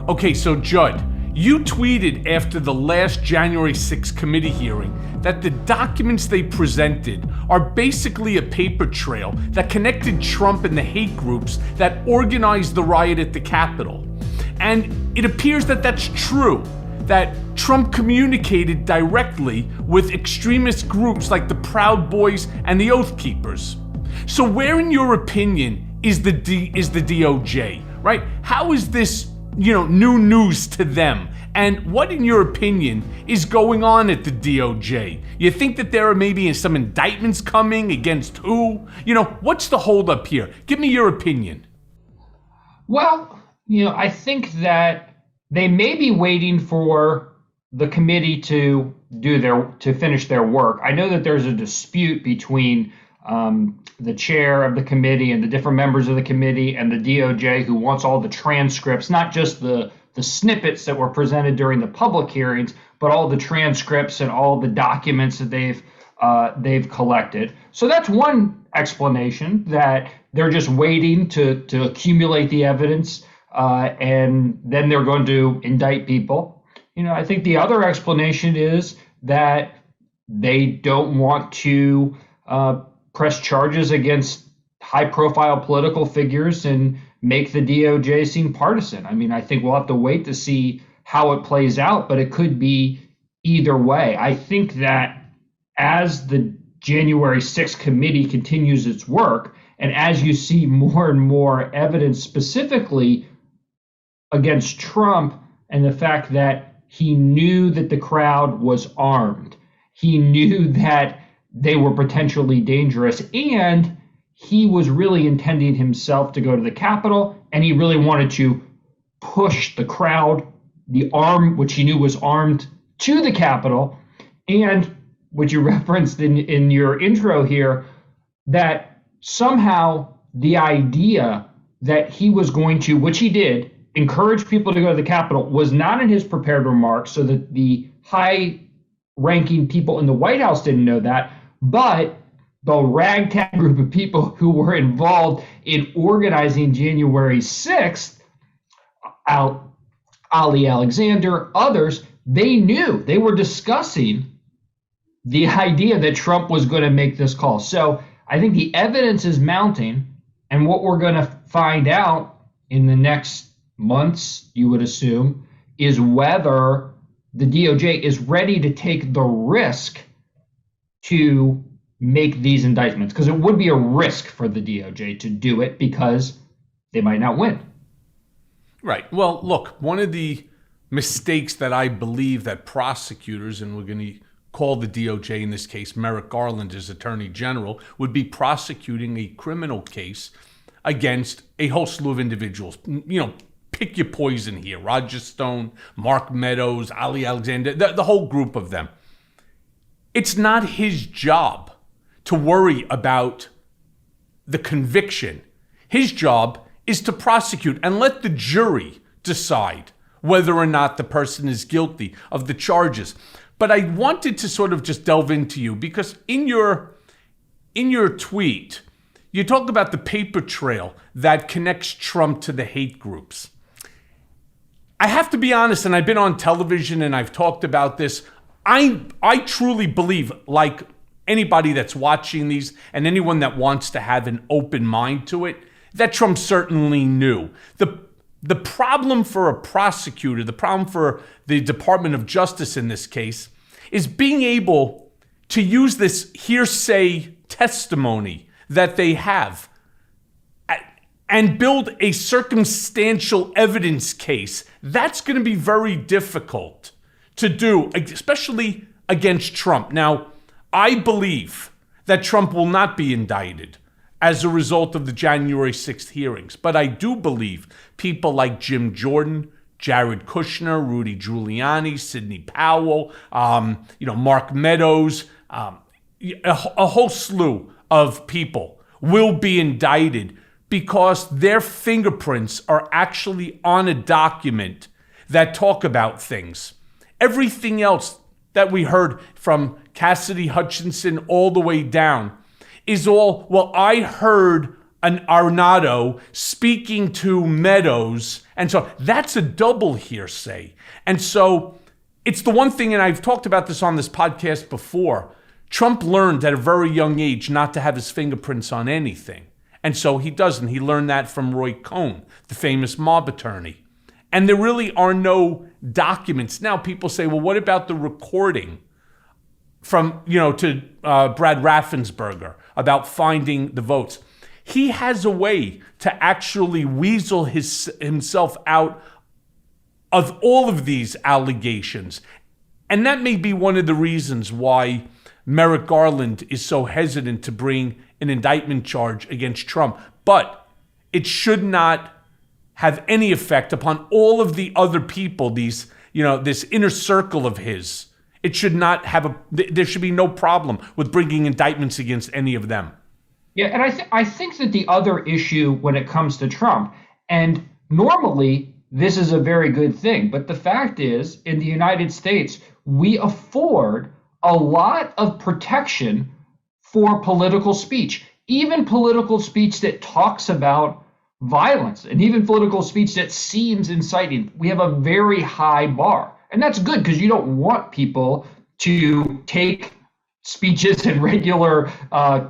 Okay, so Judd, you tweeted after the last January 6th committee hearing that the documents they presented are basically a paper trail that connected Trump and the hate groups that organized the riot at the Capitol. And it appears that that's true, that Trump communicated directly with extremist groups like the Proud Boys and the Oath Keepers. So where, in your opinion, is the DOJ, right? How is this, new news to them? And what, in your opinion, is going on at the DOJ? You think that there are maybe some indictments coming against who? What's the holdup here? Give me your opinion. Well, I think that they may be waiting for the committee to finish their work. I know that there's a dispute between the chair of the committee and the different members of the committee and the DOJ, who wants all the transcripts, not just the snippets that were presented during the public hearings, but all the transcripts and all the documents that they've collected. So that's one explanation, that they're just waiting to accumulate the evidence, and then they're going to indict people. I think the other explanation is that they don't want to press charges against high-profile political figures and make the DOJ seem partisan. I think we'll have to wait to see how it plays out, but it could be either way. I think that as the January 6th committee continues its work, and as you see more and more evidence specifically against Trump and the fact that he knew that the crowd was armed, he knew that they were potentially dangerous, and he was really intending himself to go to the Capitol, and he really wanted to push the crowd, the arm, which he knew was armed, to the Capitol, and which you referenced in your intro here, that somehow the idea that he was going to, which he did, encourage people to go to the Capitol was not in his prepared remarks, so that the high-ranking people in the White House didn't know that, but the ragtag group of people who were involved in organizing January 6th, Ali Alexander, others, they knew, they were discussing the idea that Trump was going to make this call. So I think the evidence is mounting, and what we're going to find out in the next months, you would assume, is whether the DOJ is ready to take the risk to make these indictments, because it would be a risk for the DOJ to do it because they might not win. Right. Well, look, one of the mistakes that I believe that prosecutors, and we're going to call the DOJ in this case Merrick Garland as Attorney General, would be prosecuting a criminal case against a whole slew of individuals. Pick your poison here. Roger Stone, Mark Meadows, Ali Alexander, the whole group of them. It's not his job to worry about the conviction. His job is to prosecute and let the jury decide whether or not the person is guilty of the charges. But I wanted to sort of just delve into you, because in your tweet, you talk about the paper trail that connects Trump to the hate groups. I have to be honest, and I've been on television and I've talked about this, I truly believe, like anybody that's watching these and anyone that wants to have an open mind to it, that Trump certainly knew. The problem for a prosecutor, the problem for the Department of Justice in this case, is being able to use this hearsay testimony that they have and build a circumstantial evidence case. That's going to be very difficult to do, especially against Trump. Now, I believe that Trump will not be indicted as a result of the January 6th hearings, but I do believe people like Jim Jordan, Jared Kushner, Rudy Giuliani, Sidney Powell, Mark Meadows, a whole slew of people will be indicted because their fingerprints are actually on a document that talk about things. Everything else that we heard from Cassidy Hutchinson all the way down is all, well, I heard an Arnado speaking to Meadows. And so that's a double hearsay. And so it's the one thing, and I've talked about this on this podcast before, Trump learned at a very young age not to have his fingerprints on anything. And so he doesn't. He learned that from Roy Cohen, the famous mob attorney. And there really are no documents. Now people say, well, what about the recording from, to Brad Raffensperger about finding the votes? He has a way to actually weasel himself out of all of these allegations. And that may be one of the reasons why Merrick Garland is so hesitant to bring an indictment charge against Trump. But it should not have any effect upon all of the other people, this inner circle of his. It should not have there should be no problem with bringing indictments against any of them. Yeah, and I think that the other issue when it comes to Trump, and normally this is a very good thing, but the fact is, in the United States, we afford a lot of protection for political speech, even political speech that talks about violence, and even political speech that seems inciting. We have a very high bar, and that's good because you don't want people to take speeches and regular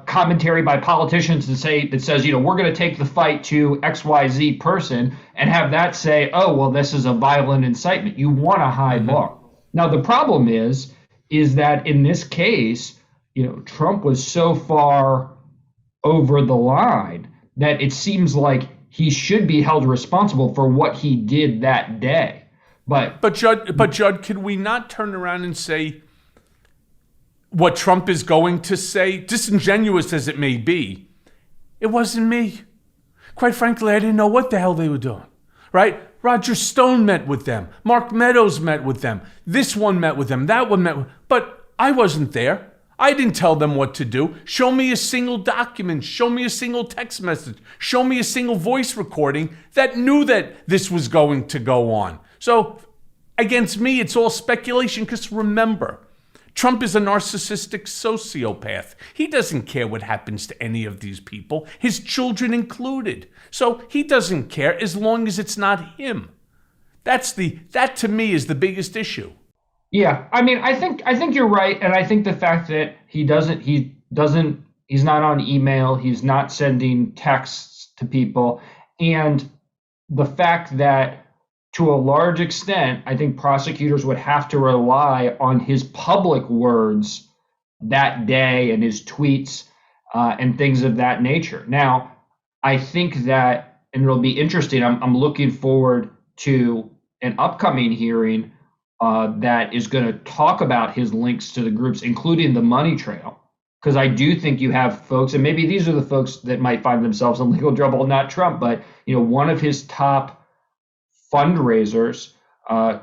commentary by politicians that says, we're going to take the fight to XYZ person and have that say, oh, well, this is a violent incitement. You want a high bar. Now, the problem is that in this case, Trump was so far over the line that it seems like he should be held responsible for what he did that day. But Judd, could we not turn around and say, what Trump is going to say, disingenuous as it may be, it wasn't me. Quite frankly, I didn't know what the hell they were doing, right? Roger Stone met with them. Mark Meadows met with them. This one met with them. That one met with them. But I wasn't there. I didn't tell them what to do. Show me a single document. Show me a single text message. Show me a single voice recording that knew that this was going to go on. So against me, it's all speculation because remember, Trump is a narcissistic sociopath. He doesn't care what happens to any of these people, his children included. So he doesn't care as long as it's not him. That to me is the biggest issue. Yeah, I mean, I think you're right, and I think the fact that he's not on email, he's not sending texts to people, and the fact that to a large extent, I think prosecutors would have to rely on his public words that day and his tweets and things of that nature. Now, I think that, and it'll be interesting, I'm looking forward to an upcoming hearing that is going to talk about his links to the groups, including the money trail, because I do think you have folks, and maybe these are the folks that might find themselves in legal trouble, not Trump, but one of his top fundraisers,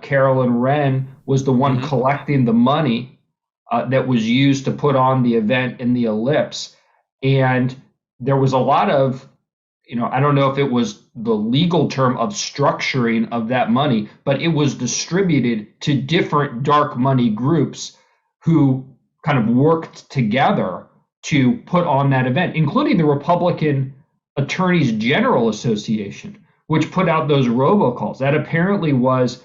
Carolyn Wren, was the one collecting the money that was used to put on the event in the Ellipse. And there was a lot of, I don't know if it was the legal term of structuring of that money, but it was distributed to different dark money groups who kind of worked together to put on that event, including the Republican Attorneys General Association, which put out those robocalls. That apparently was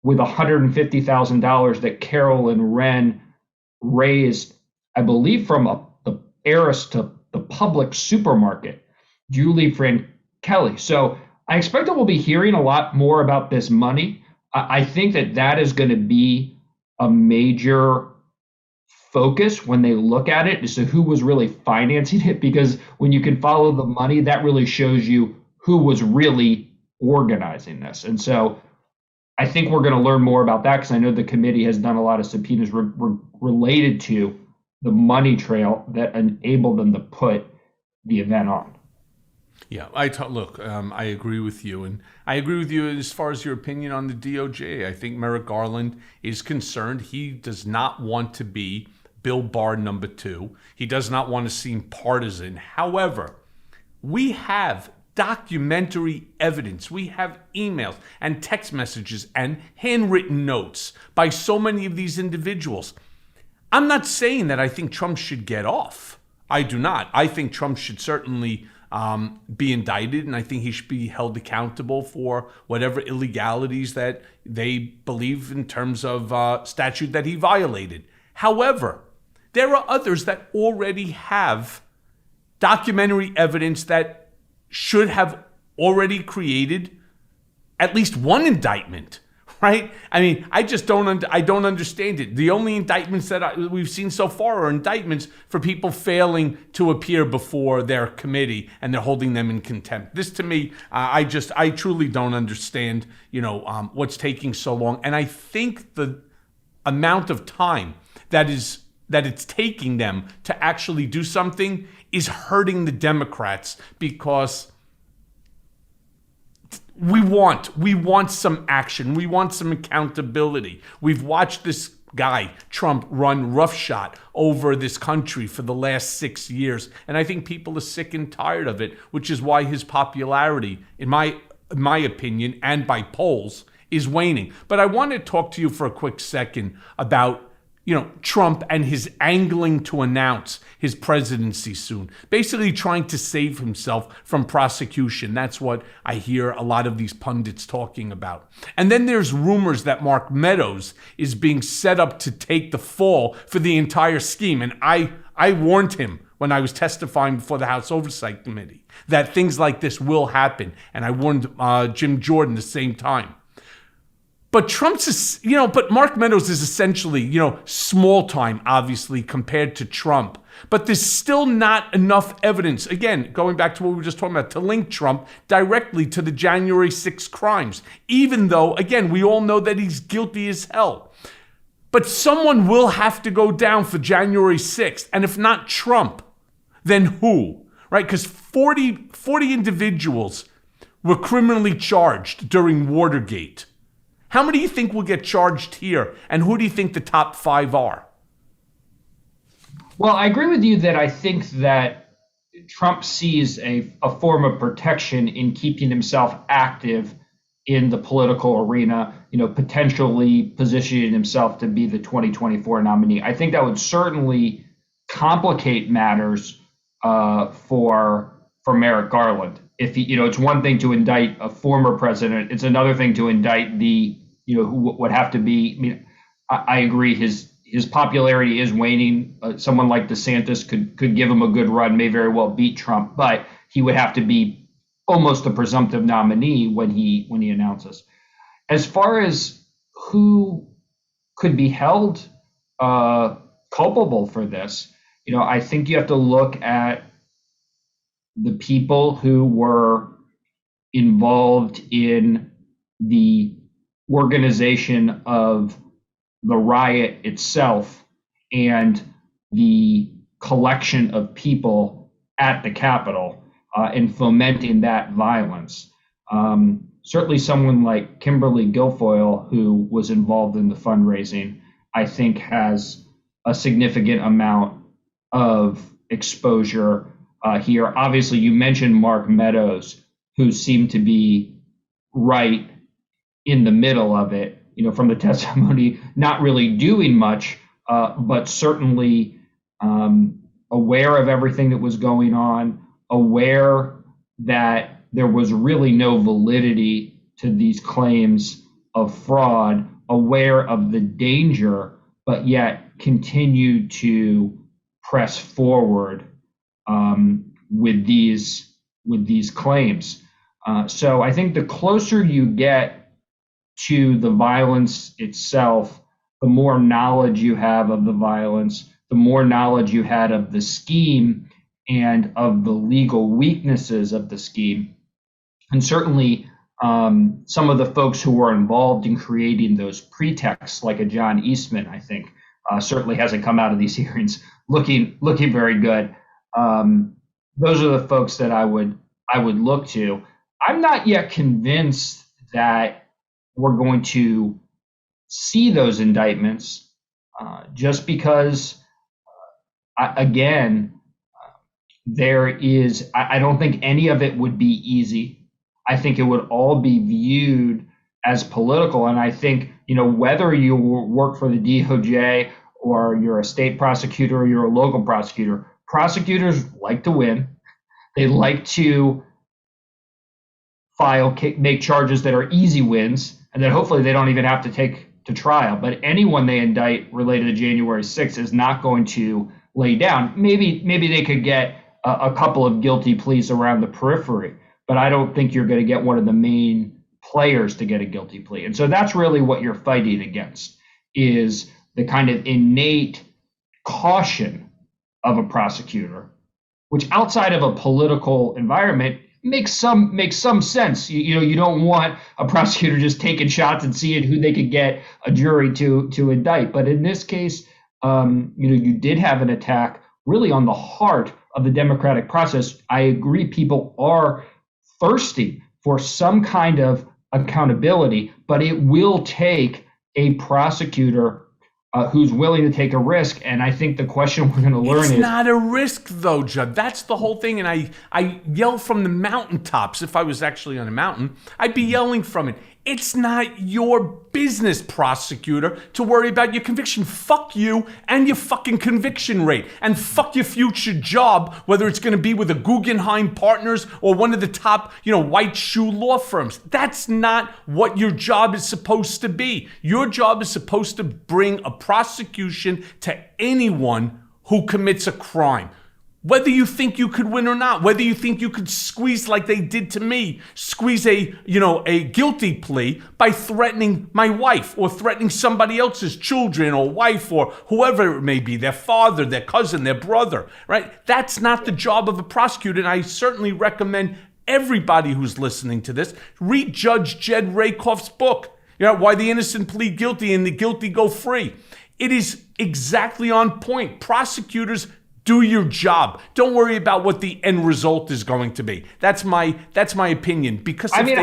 with $150,000 that Carolyn Wren raised, I believe, from the heiress to the public supermarket, Julie Kelly. So I expect that we'll be hearing a lot more about this money. I think that is going to be a major focus when they look at it as to who was really financing it, because when you can follow the money, that really shows you who was really organizing this. And so I think we're going to learn more about that because I know the committee has done a lot of subpoenas related to the money trail that enabled them to put the event on. Yeah, I agree with you. And I agree with you as far as your opinion on the DOJ. I think Merrick Garland is concerned. He does not want to be Bill Barr number 2. He does not want to seem partisan. However, we have documentary evidence. We have emails and text messages and handwritten notes by so many of these individuals. I'm not saying that I think Trump should get off. I do not. I think Trump should certainly be indicted, and I think he should be held accountable for whatever illegalities that they believe in terms of statute that he violated. However, there are others that already have documentary evidence that should have already created at least one indictment, right? I mean, I don't understand it. The only indictments that we've seen so far are indictments for people failing to appear before their committee, and they're holding them in contempt. This, to me, I truly don't understand, what's taking so long. And I think the amount of time that it's taking them to actually do something is hurting the Democrats, because we want some action. We want some accountability. We've watched this guy, Trump, run roughshod over this country for the last 6 years. And I think people are sick and tired of it, which is why his popularity, in my opinion, and by polls, is waning. But I want to talk to you for a quick second about Trump and his angling to announce his presidency soon, basically trying to save himself from prosecution. That's what I hear a lot of these pundits talking about. And then there's rumors that Mark Meadows is being set up to take the fall for the entire scheme. And I warned him when I was testifying before the House Oversight Committee that things like this will happen. And I warned Jim Jordan the same time. But but Mark Meadows is essentially, small time, obviously, compared to Trump. But there's still not enough evidence, again, going back to what we were just talking about, to link Trump directly to the January 6th crimes, even though, again, we all know that he's guilty as hell. But someone will have to go down for January 6th. And if not Trump, then who? Right? Because 40 individuals were criminally charged during Watergate. How many do you think will get charged here? And who do you think the top 5 are? Well, I agree with you that I think that Trump sees a form of protection in keeping himself active in the political arena, potentially positioning himself to be the 2024 nominee. I think that would certainly complicate matters for Merrick Garland. If it's one thing to indict a former president, it's another thing to indict who would have to be. I mean, I agree. His popularity is waning. Someone like DeSantis could give him a good run, may very well beat Trump, but he would have to be almost a presumptive nominee when he announces. As far as who could be held culpable for this, I think you have to look at the people who were involved in the organization of the riot itself and the collection of people at the Capitol and fomenting that violence. Certainly someone like Kimberly Guilfoyle, who was involved in the fundraising, I think has a significant amount of exposure here. Obviously, you mentioned Mark Meadows, who seemed to be right in the middle of it, from the testimony, not really doing much, but certainly aware of everything that was going on, aware that there was really no validity to these claims of fraud, aware of the danger, but yet continued to press forward with these claims. So I think the closer you get to the violence itself, the more knowledge you have of the violence, the more knowledge you had of the scheme and of the legal weaknesses of the scheme. And certainly some of the folks who were involved in creating those pretexts, like a John Eastman, I think, certainly hasn't come out of these hearings looking very good. Those are the folks that I would look to. I'm not yet convinced that we're going to see those indictments, just because, again, I don't think any of it would be easy. I think it would all be viewed as political. And I think, whether you work for the DOJ or you're a state prosecutor or you're a local prosecutor, prosecutors like to win. They like to make charges that are easy wins, and that hopefully they don't even have to take to trial. But anyone they indict related to January 6th is not going to lay down. Maybe they could get a couple of guilty pleas around the periphery, but I don't think you're going to get one of the main players to get a guilty plea. And so that's really what you're fighting against, is the kind of innate caution of a prosecutor, which outside of a political environment makes some sense. You don't want a prosecutor just taking shots and seeing who they could get a jury to indict. But in this case, you did have an attack really on the heart of the democratic process. I agree, people are thirsty for some kind of accountability, but it will take a prosecutor who's willing to take a risk. And I think the question we're going to learn is... It's not a risk, though, Judd. That's the whole thing. And I yell from the mountaintops. If I was actually on a mountain, I'd be yelling from it. It's not your business, prosecutor, to worry about your conviction. Fuck you and your fucking conviction rate. And fuck your future job, whether it's going to be with a Guggenheim Partners or one of the top, white shoe law firms. That's not what your job is supposed to be. Your job is supposed to bring a prosecution to anyone who commits a crime. Whether you think you could win or not, whether you think you could squeeze like they did to me, squeeze a guilty plea by threatening my wife or threatening somebody else's children or wife or whoever it may be, their father, their cousin, their brother, right? That's not the job of a prosecutor. And I certainly recommend everybody who's listening to this, read Judge Jed Rakoff's book, Why the Innocent Plead Guilty and the Guilty Go Free. It is exactly on point. Prosecutors, do your job. Don't worry about what the end result is going to be. That's my opinion. Because I think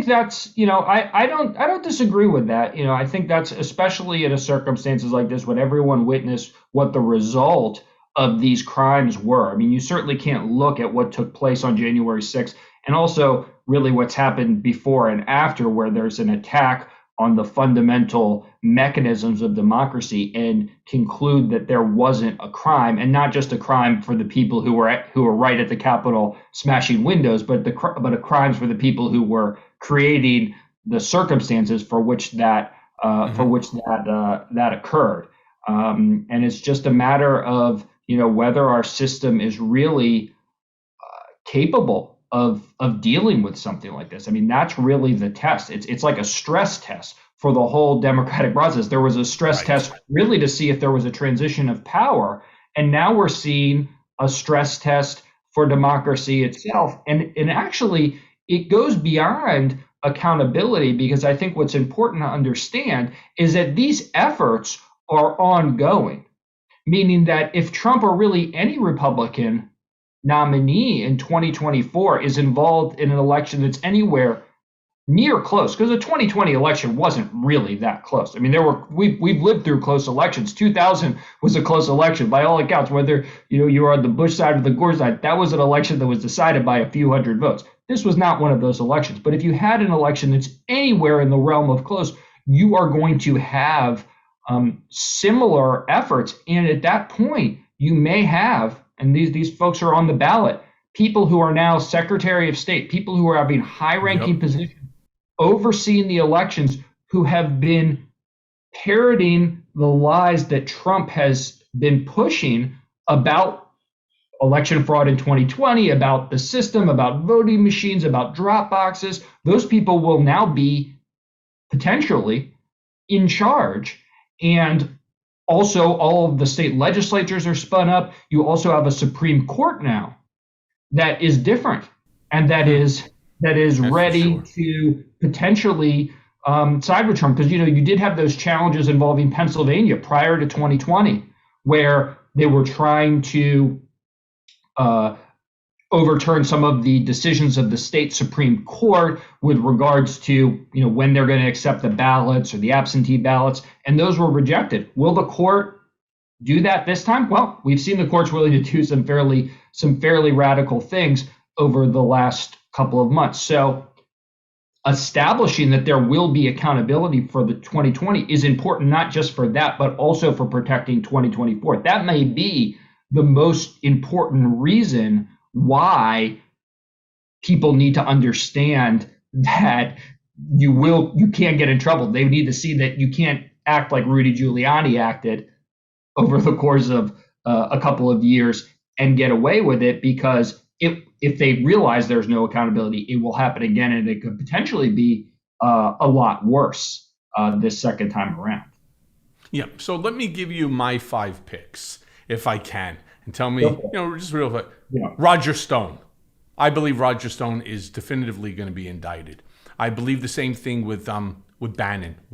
that's I don't disagree with that. I think that's, especially in circumstances like this when everyone witnessed what the result of these crimes were. I mean, you certainly can't look at what took place on January 6th and also really what's happened before and after, where there's an attack on the fundamental mechanisms of democracy, and conclude that there wasn't a crime, and not just a crime for the people who were right at the Capitol smashing windows, but a crimes for the people who were creating the circumstances for which that occurred. And it's just a matter of whether our system is really capable of dealing with something like this. I mean, that's really the test. It's like a stress test for the whole democratic process. There was a stress test really to see if there was a transition of power, and now we're seeing a stress test for democracy itself. And actually, it goes beyond accountability, because I think what's important to understand is that these efforts are ongoing, meaning that if Trump or really any Republican nominee in 2024 is involved in an election that's anywhere near close, because the 2020 election wasn't really that close. I mean, we've lived through close elections. 2000 was a close election by all accounts. Whether you were on the Bush side or the Gore side, that was an election that was decided by a few hundred votes. This was not one of those elections. But if you had an election that's anywhere in the realm of close, you are going to have similar efforts, and at that point, you may have, and these folks are on the ballot, people who are now Secretary of State, people who are having high-ranking positions, overseeing the elections, who have been parroting the lies that Trump has been pushing about election fraud in 2020, about the system, about voting machines, about drop boxes. Those people will now be potentially in charge. And also, all of the state legislatures are spun up. You also have a Supreme Court now that is different, and that is ready to potentially side with Trump. Because you did have those challenges involving Pennsylvania prior to 2020, where they were trying to overturn some of the decisions of the state Supreme Court with regards to when they're going to accept the ballots or the absentee ballots, and those were rejected. Will the court do that this time? Well, we've seen the courts willing to do some fairly radical things over the last couple of months. So establishing that there will be accountability for the 2020 is important, not just for that, but also for protecting 2024. That may be the most important reason why people need to understand that you can't get in trouble. They need to see that you can't act like Rudy Giuliani acted over the course of a couple of years and get away with it, because if they realize there's no accountability, it will happen again, and it could potentially be a lot worse this second time around. Yeah. So let me give you my 5 picks, if I can, and tell me, just real quick. Yeah. Roger Stone. I believe Roger Stone is definitively going to be indicted. I believe the same thing with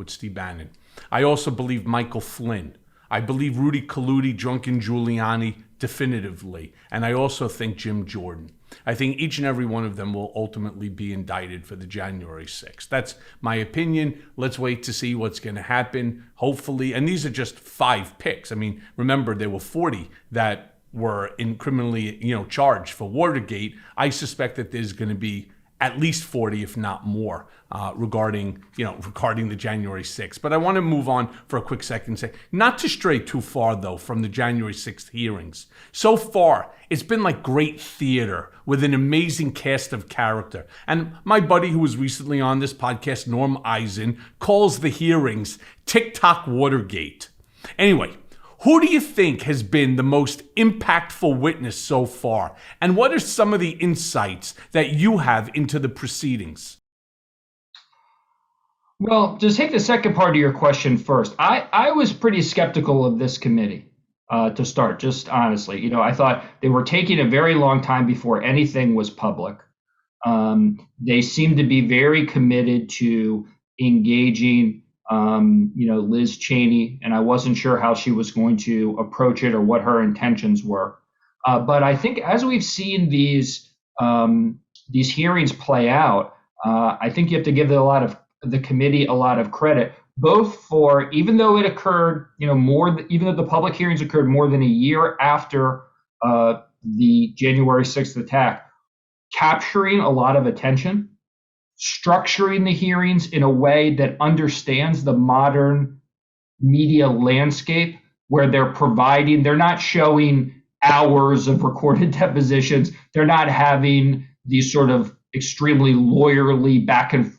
Steve Bannon. I also believe Michael Flynn. I believe Rudy Colludi, Drunken Giuliani, definitively. And I also think Jim Jordan. I think each and every one of them will ultimately be indicted for the January 6th. That's my opinion. Let's wait to see what's going to happen, hopefully. And these are just 5 picks. I mean, remember, there were 40 that were criminally, charged for Watergate. I suspect that there's going to be at least 40, if not more, regarding the January 6th. But I want to move on for a quick second and say, not to stray too far, though, from the January 6th hearings. So far, it's been like great theater with an amazing cast of character. And my buddy who was recently on this podcast, Norm Eisen, calls the hearings TikTok Watergate. Anyway, who do you think has been the most impactful witness so far? And what are some of the insights that you have into the proceedings? Well, to take the second part of your question first, I was pretty skeptical of this committee to start, just honestly. I thought they were taking a very long time before anything was public. They seemed to be very committed to engaging Liz Cheney, and I wasn't sure how she was going to approach it or what her intentions were. But I think as we've seen these hearings play out, I think you have to give the committee a lot of credit, both for, even though it occurred, even though the public hearings occurred more than a year after the January 6th attack, capturing a lot of attention, structuring the hearings in a way that understands the modern media landscape, where they're not showing hours of recorded depositions. They're not having these sort of extremely lawyerly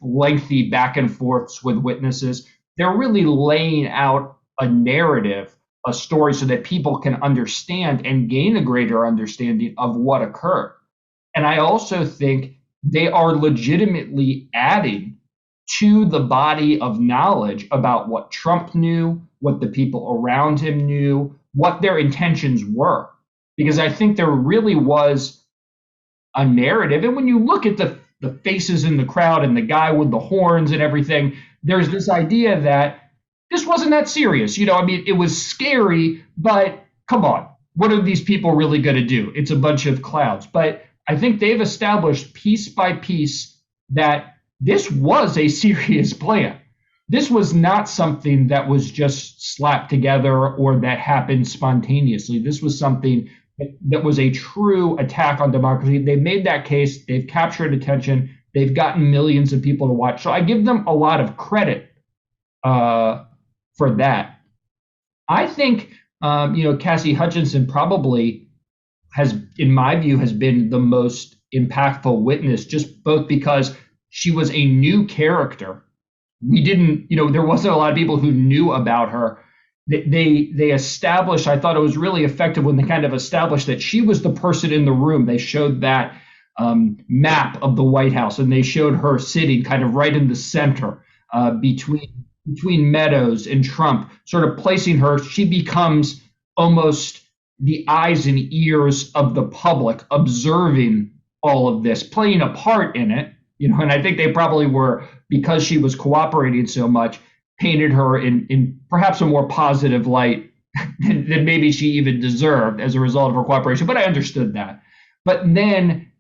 lengthy back and forths with witnesses. They're really laying out a narrative, a story, so that people can understand and gain a greater understanding of what occurred. And I also think they are legitimately adding to the body of knowledge about what Trump knew, what the people around him knew, what their intentions were. Because I think there really was a narrative. And when you look at the faces in the crowd and the guy with the horns and everything, there's this idea that this wasn't that serious. It was scary, but come on, what are these people really going to do? It's a bunch of clowns. But I think they've established piece by piece that this was a serious plan. This was not something that was just slapped together or that happened spontaneously. This was something that was a true attack on democracy. They made that case. They've captured attention. They've gotten millions of people to watch. So I give them a lot of credit for that. I think, Cassidy Hutchinson probably in my view, has been the most impactful witness, just both because she was a new character. There wasn't a lot of people who knew about her. They established, I thought it was really effective when they kind of established that she was the person in the room. They showed that map of the White House, and they showed her sitting kind of right in the center between Meadows and Trump, sort of placing her. She becomes almost the eyes and ears of the public, observing all of this, playing a part in it, and I think they probably were, because she was cooperating so much, painted her in perhaps a more positive light than maybe she even deserved as a result of her cooperation. But I understood that. But then,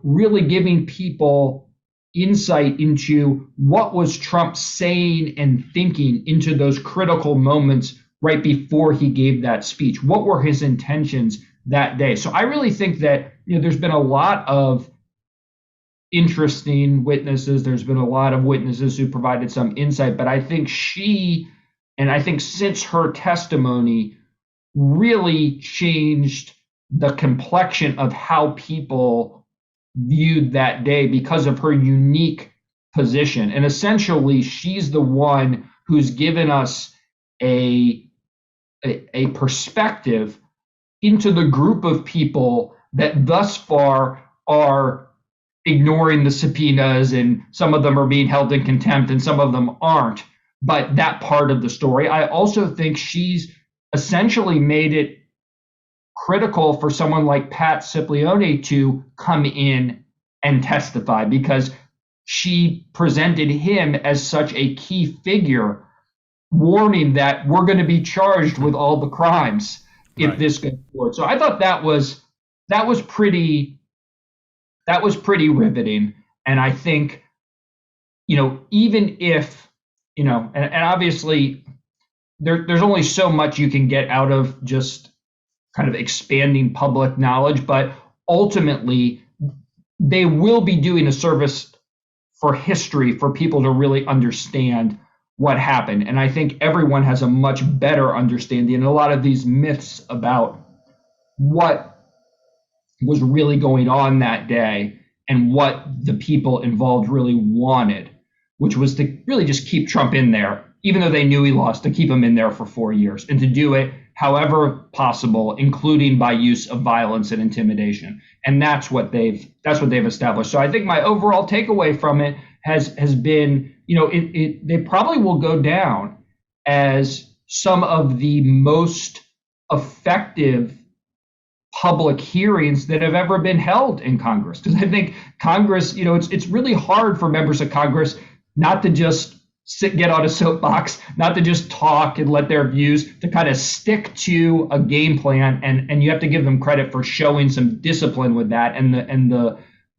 really giving people insight into what was Trump saying and thinking into those critical moments right before he gave that speech. What were his intentions that day? So I really think that there's been a lot of interesting witnesses. There's been a lot of witnesses who provided some insight, but I think since her testimony, really changed the complexion of how people viewed that day because of her unique position. And essentially, she's the one who's given us a perspective into the group of people that thus far are ignoring the subpoenas, and some of them are being held in contempt and some of them aren't. But that part of the story, I also think she's essentially made it critical for someone like Pat Cipollone to come in and testify, because she presented him as such a key figure, warning that we're going to be charged with all the crimes if this goes forward. So I thought that was pretty riveting. And I think, even if, and obviously there's only so much you can get out of just kind of expanding public knowledge, but ultimately they will be doing a service for history for people to really understand what happened. And I think everyone has a much better understanding. And a lot of these myths about what was really going on that day and what the people involved really wanted, which was to really just keep Trump in there, even though they knew he lost, to keep him in there for 4 years, and to do it however possible, including by use of violence and intimidation. And that's what they've established. So I think my overall takeaway from it has been, they probably will go down as some of the most effective public hearings that have ever been held in Congress. Because I think Congress, it's really hard for members of Congress not to just get on a soapbox, not to just talk and let their views, to kind of stick to a game plan. And you have to give them credit for showing some discipline with that. And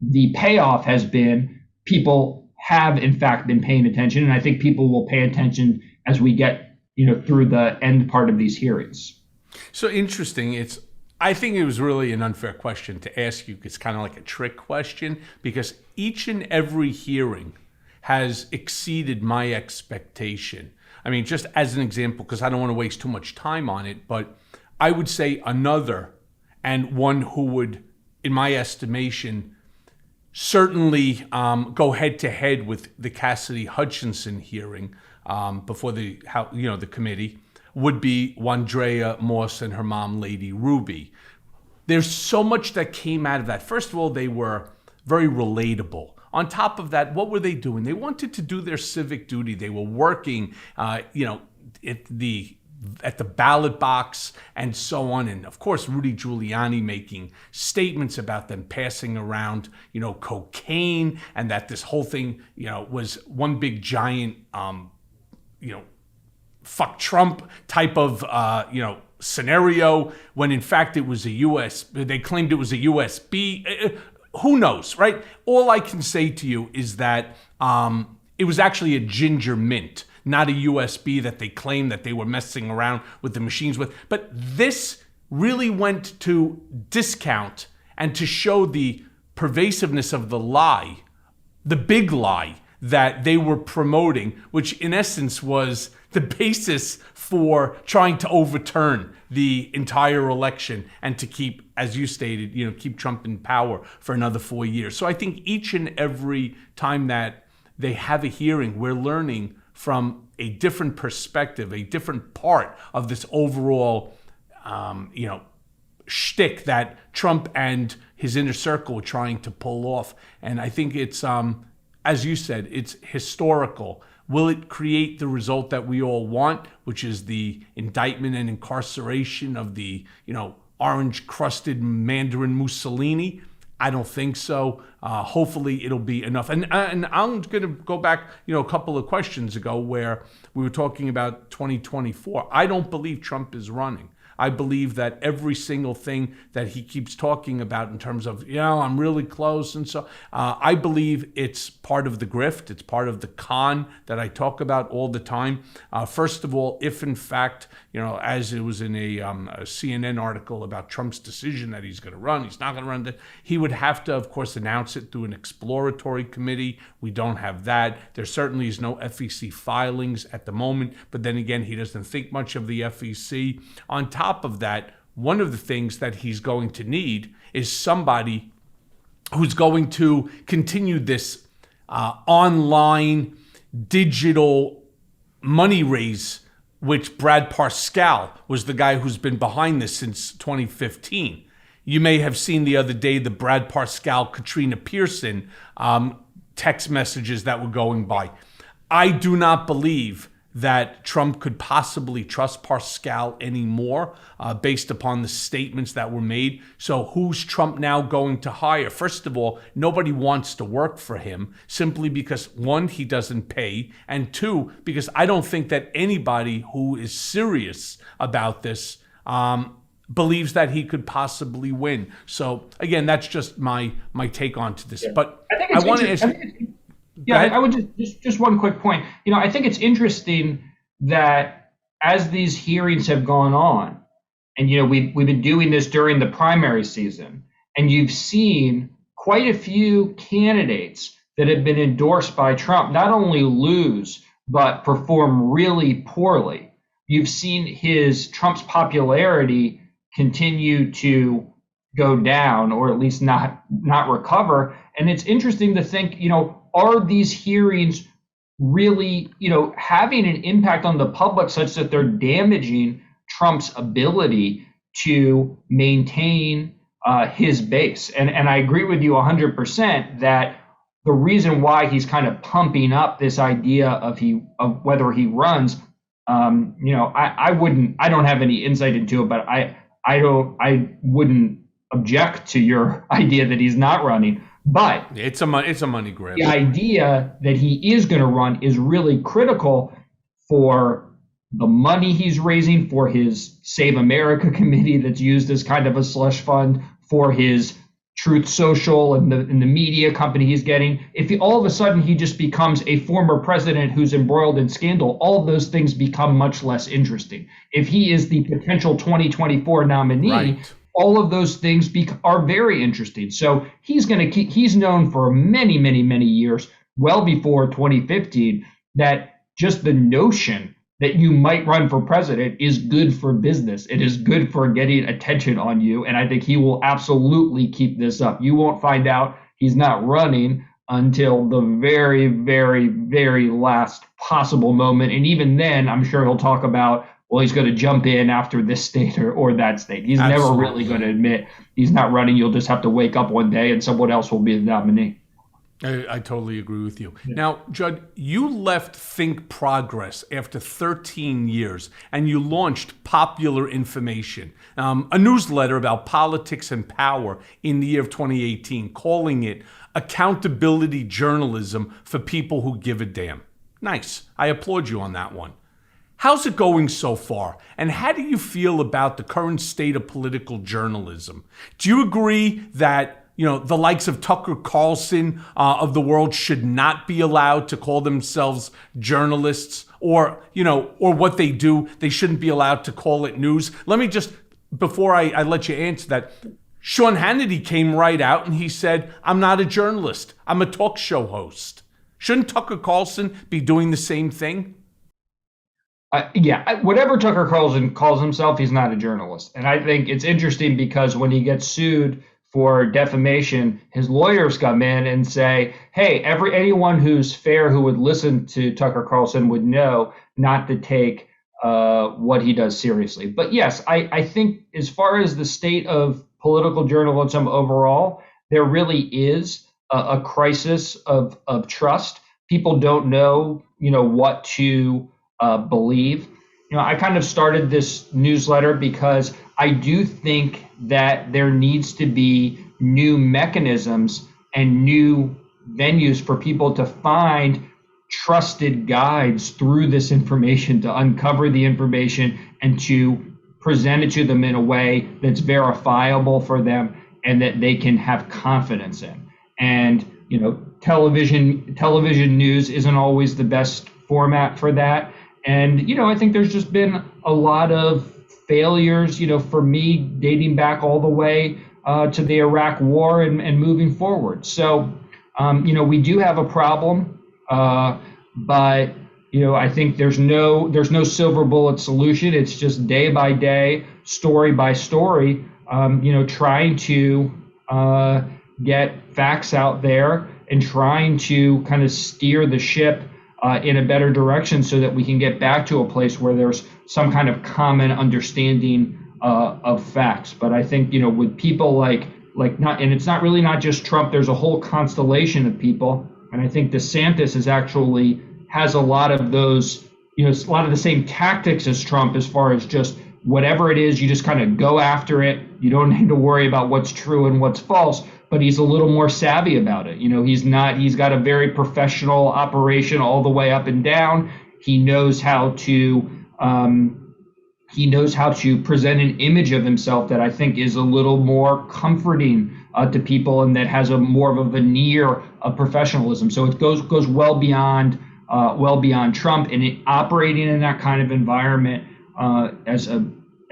the payoff has been people have in fact been paying attention. And I think people will pay attention as we get, through the end part of these hearings. So interesting. I think it was really an unfair question to ask you. It's kind of like a trick question, because each and every hearing has exceeded my expectation. I mean, just as an example, because I don't want to waste too much time on it, but I would say another, and one who would, in my estimation, certainly go head to head with the Cassidy Hutchinson hearing before the committee, would be Wandrea Moss and her mom, Lady Ruby. There's so much that came out of that. First of all, they were very relatable. On top of that, what were they doing? They wanted to do their civic duty. They were working, at the ballot box and so on. And of course, Rudy Giuliani making statements about them passing around, cocaine, and that this whole thing, was one big giant, fuck Trump type of, scenario, when in fact it was they claimed it was a USB. Who knows, right? All I can say to you is that it was actually a ginger mint, not a USB that they claimed that they were messing around with the machines with. But this really went to discount and to show the pervasiveness of the lie, the big lie that they were promoting, which in essence was the basis for trying to overturn the entire election and to keep, as you stated, keep Trump in power for another 4 years. So I think each and every time that they have a hearing, we're learning from a different perspective, a different part of this overall, shtick that Trump and his inner circle were trying to pull off. And I think it's, as you said, it's historical. Will it create the result that we all want, which is the indictment and incarceration of the, orange-crusted Mandarin Mussolini? I don't think so. Hopefully it'll be enough. And I'm going to go back, a couple of questions ago where we were talking about 2024. I don't believe Trump is running. I believe that every single thing that he keeps talking about in terms of, I'm really close. And so I believe it's part of the grift. It's part of the con that I talk about all the time. First of all, if in fact, as it was in a CNN article about Trump's decision that he's going to run, he's not going to run, he would have to, of course, announce it through an exploratory committee. We don't have that. There certainly is no FEC filings at the moment. But then again, he doesn't think much of the FEC. On top top of that, one of the things that he's going to need is somebody who's going to continue this online digital money raise, which Brad Parscale was the guy who's been behind this since 2015. You may have seen the other day the Brad Parscale, Katrina Pearson text messages that were going by. I do not believe that Trump could possibly trust Parscale anymore based upon the statements that were made. So who's Trump now going to hire? First of all, nobody wants to work for him simply because, one, he doesn't pay, and two, because I don't think that anybody who is serious about this believes that he could possibly win. So again, that's just my take on to this. But I want to ask you. Yeah, I would just one quick point. I think it's interesting that as these hearings have gone on, and we've been doing this during the primary season, and you've seen quite a few candidates that have been endorsed by Trump not only lose but perform really poorly. You've seen Trump's popularity continue to go down, or at least not recover. And it's interesting to think, are these hearings really, having an impact on the public such that they're damaging Trump's ability to maintain his base? And I agree with you 100% that the reason why he's kind of pumping up this idea of whether he runs, I don't have any insight into it, but I wouldn't object to your idea that he's not running. But it's a money grab. The idea that he is going to run is really critical for the money he's raising for his Save America committee that's used as kind of a slush fund, for his Truth Social and the media company he's getting. If all of a sudden he just becomes a former president who's embroiled in scandal, all of those things become much less interesting. If he is the potential 2024 nominee, right, all of those things are very interesting. So he's known for many, many, many years, well before 2015, that just the notion that you might run for president is good for business. It is good for getting attention on you. And I think he will absolutely keep this up. You won't find out he's not running until the very, very, very last possible moment. And even then, I'm sure he'll talk about, well, he's going to jump in after this state or that state. He's Absolutely. Never really going to admit he's not running. You'll just have to wake up one day and someone else will be the nominee. I totally agree with you. Yeah. Now, Judd, you left ThinkProgressive after 13 years and you launched Popular Information, a newsletter about politics and power in the year of 2018, calling it accountability journalism for people who give a damn. Nice. I applaud you on that one. How's it going so far? And how do you feel about the current state of political journalism? Do you agree that the likes of Tucker Carlson of the world should not be allowed to call themselves journalists, or what they do, they shouldn't be allowed to call it news? Let me just, before I let you answer that, Sean Hannity came right out and he said, I'm not a journalist, I'm a talk show host. Shouldn't Tucker Carlson be doing the same thing? Whatever Tucker Carlson calls himself, he's not a journalist. And I think it's interesting because when he gets sued for defamation, his lawyers come in and say, hey, anyone who's fair who would listen to Tucker Carlson would know not to take what he does seriously. But yes, I think as far as the state of political journalism overall, there really is a crisis of trust. People don't know, what to believe. I kind of started this newsletter because I do think that there needs to be new mechanisms and new venues for people to find trusted guides through this information, to uncover the information and to present it to them in a way that's verifiable for them and that they can have confidence in. And, television news isn't always the best format for that. And, I think there's just been a lot of failures, for me, dating back all the way to the Iraq War and moving forward. So, we do have a problem, but I think there's no silver bullet solution. It's just day by day, story by story, trying to get facts out there and trying to kind of steer the ship in a better direction so that we can get back to a place where there's some kind of common understanding of facts. But I think, with people like not, and it's not really not just Trump, there's a whole constellation of people. And I think DeSantis has a lot of those, a lot of the same tactics as Trump, as far as just whatever it is, you just kind of go after it. You don't need to worry about what's true and what's false, but he's a little more savvy about it. He's got a very professional operation all the way up and down. He knows how to present an image of himself that I think is a little more comforting to people, and that has a more of a veneer of professionalism. So it goes well beyond Trump, and operating in that kind of environment as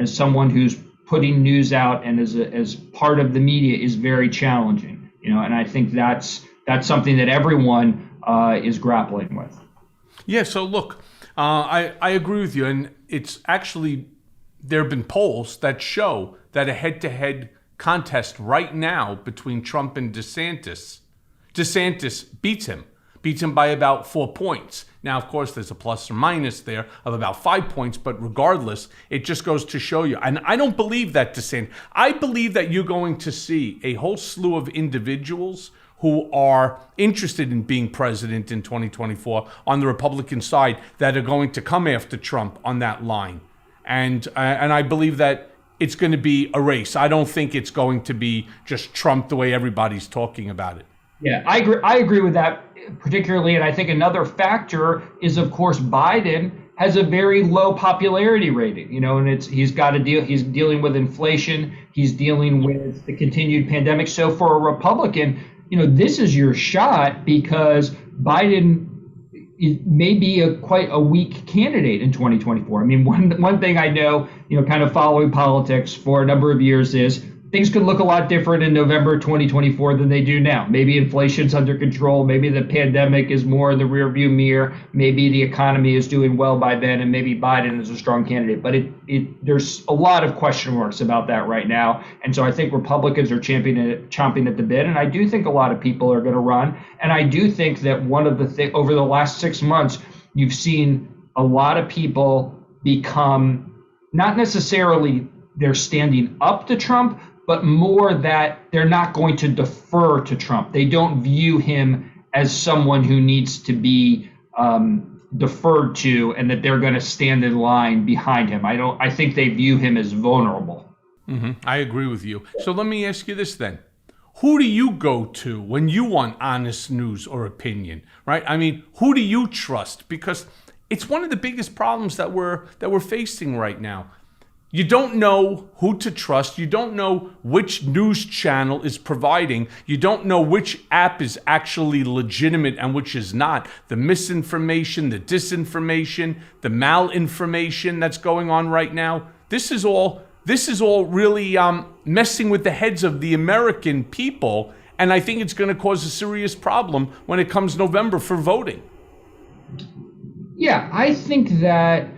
someone who's putting news out and as part of the media is very challenging. And I think that's something that everyone is grappling with. Yeah. So look, I agree with you, and it's actually, there have been polls that show that a head-to-head contest right now between Trump and DeSantis beats him by about 4 points. Now, of course, there's a plus or minus there of about 5 points, but regardless, it just goes to show you. And I don't believe that DeSantis. I believe that you're going to see a whole slew of individuals who are interested in being president in 2024 on the Republican side that are going to come after Trump on that line. And I believe that it's going to be a race. I don't think it's going to be just Trump the way everybody's talking about it. Yeah, I agree with that particularly. And I think another factor is, of course, Biden has a very low popularity rating, and he's dealing with inflation. He's dealing with the continued pandemic. So for a Republican, this is your shot, because Biden may be quite a weak candidate in 2024. I mean, one thing I know, kind of following politics for a number of years, is things could look a lot different in November 2024 than they do now. Maybe inflation's under control. Maybe the pandemic is more in the rearview mirror. Maybe the economy is doing well by then, and maybe Biden is a strong candidate. But there's a lot of question marks about that right now. And so I think Republicans are chomping at the bit. And I do think a lot of people are going to run. And I do think that one of the things over the last 6 months, you've seen a lot of people become, not necessarily they're standing up to Trump, but more that they're not going to defer to Trump. They don't view him as someone who needs to be deferred to, and that they're going to stand in line behind him. I think they view him as vulnerable. Mm-hmm. I agree with you. So let me ask you this then. Who do you go to when you want honest news or opinion, right? I mean, who do you trust? Because it's one of the biggest problems that we're facing right now. You don't know who to trust. You don't know which news channel is providing. You don't know which app is actually legitimate and which is not. The misinformation, the disinformation, the malinformation that's going on right now. This is all really messing with the heads of the American people. And I think it's going to cause a serious problem when it comes November for voting. Yeah, I think that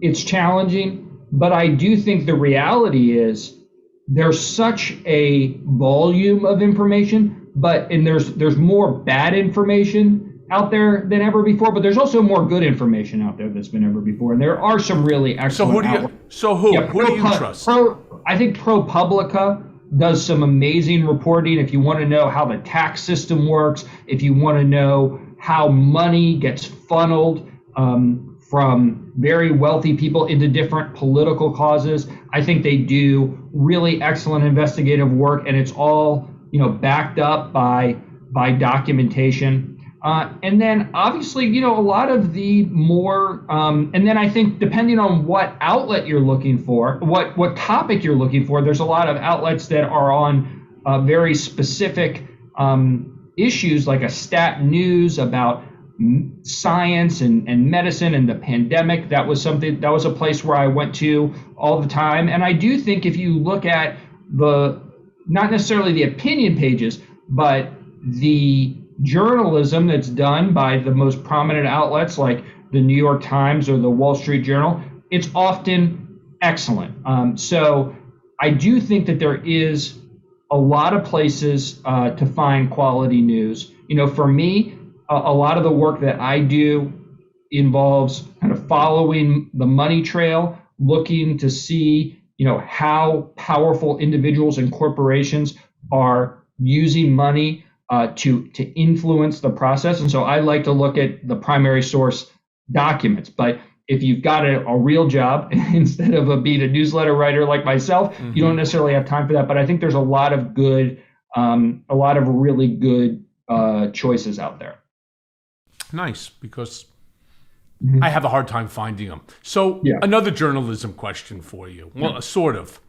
it's challenging. But I do think the reality is there's such a volume of information, and there's more bad information out there than ever before, but there's also more good information out there that's been ever before. And there are some really excellent Who do you trust? I think ProPublica does some amazing reporting. If you want to know how the tax system works, if you want to know how money gets funneled from very wealthy people into different political causes, I think they do really excellent investigative work, and it's all backed up by documentation. And then obviously a lot of the more and then I think depending on what outlet you're looking for, what topic you're looking for, there's a lot of outlets that are on very specific issues, like a Stat News about science and medicine and the pandemic. That was a place where I went to all the time. And I do think if you look at not necessarily the opinion pages, but the journalism that's done by the most prominent outlets like the New York Times or the Wall Street Journal, it's often excellent. So I do think that there is a lot of places to find quality news. For me, a lot of the work that I do involves kind of following the money trail, looking to see, how powerful individuals and corporations are using money to influence the process. And so I like to look at the primary source documents. But if you've got a real job instead of being a newsletter writer like myself, you don't necessarily have time for that. But I think there's a lot of really good choices out there. Nice, because I have a hard time finding them. So Another journalism question for you. Well, sort of.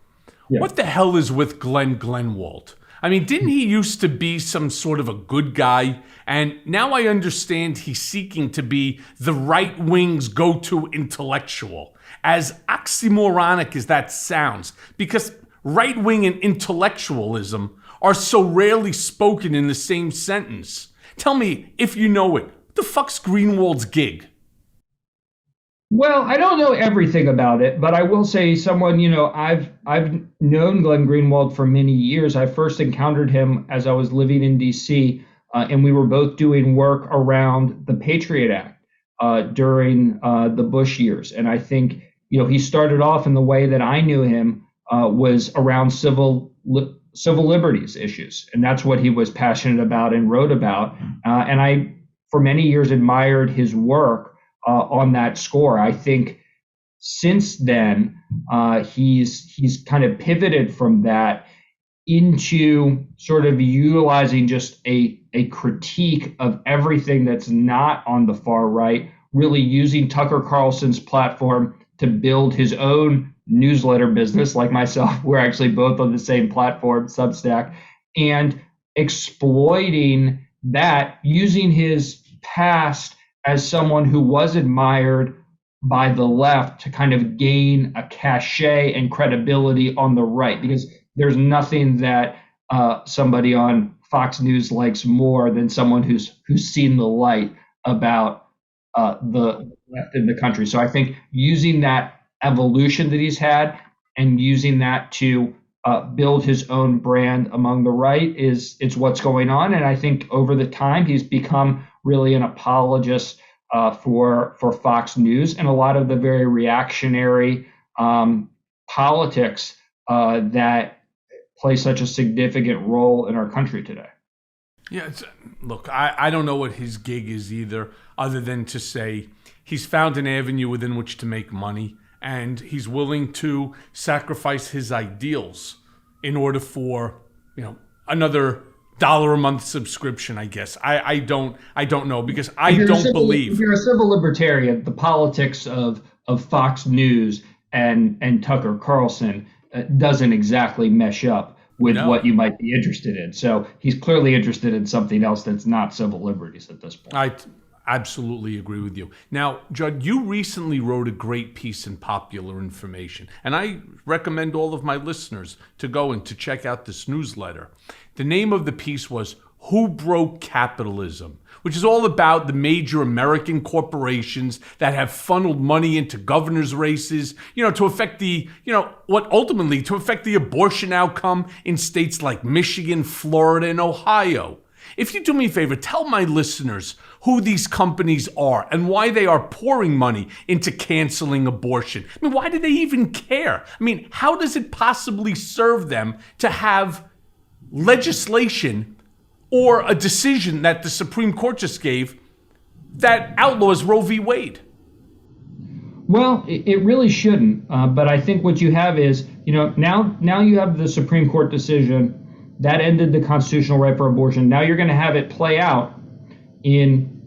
Yeah. What the hell is with Greenwald? I mean, didn't he used to be some sort of a good guy? And now I understand he's seeking to be the right wing's go-to intellectual. As oxymoronic as that sounds, because right wing and intellectualism are so rarely spoken in the same sentence. Tell me, if you know it, what the fuck's Greenwald's gig? Well, I don't know everything about it, but I will say someone, I've known Glenn Greenwald for many years. I first encountered him as I was living in DC, and we were both doing work around the Patriot Act during the Bush years. And I think, he started off in the way that I knew him was around civil liberties issues. And that's what he was passionate about and wrote about. And I, for many years, admired his work on that score. I think since then, he's kind of pivoted from that into sort of utilizing just a critique of everything that's not on the far right, really using Tucker Carlson's platform to build his own newsletter business. Like myself, we're actually both on the same platform, Substack, and exploiting that, using his past as someone who was admired by the left to kind of gain a cachet and credibility on the right, because there's nothing that somebody on Fox News likes more than someone who's seen the light about the left in the country. So I think using that evolution that he's had and using that to build his own brand among the right it's what's going on. And I think over the time he's become really an apologist for Fox News and a lot of the very reactionary politics that play such a significant role in our country today. Yeah, look, I don't know what his gig is either, other than to say he's found an avenue within which to make money, and he's willing to sacrifice his ideals in order for, another $1 a month subscription, I guess. I don't know, because I don't believe. If you're a civil libertarian, the politics of Fox News and Tucker Carlson doesn't exactly mesh up with what you might be interested in. So he's clearly interested in something else that's not civil liberties at this point. I absolutely agree with you. Now, Judd, you recently wrote a great piece in Popular Information, and I recommend all of my listeners to go and to check out this newsletter. The name of the piece was Who Broke Capitalism?, which is all about the major American corporations that have funneled money into governor's races, to affect the abortion outcome in states like Michigan, Florida, and Ohio. If you do me a favor, tell my listeners who these companies are and why they are pouring money into canceling abortion. I mean, why do they even care? I mean, how does it possibly serve them to have legislation or a decision that the Supreme Court just gave that outlaws Roe v. Wade? Well, it really shouldn't. But I think what you have is, now you have the Supreme Court decision that ended the constitutional right for abortion. Now you're going to have it play out in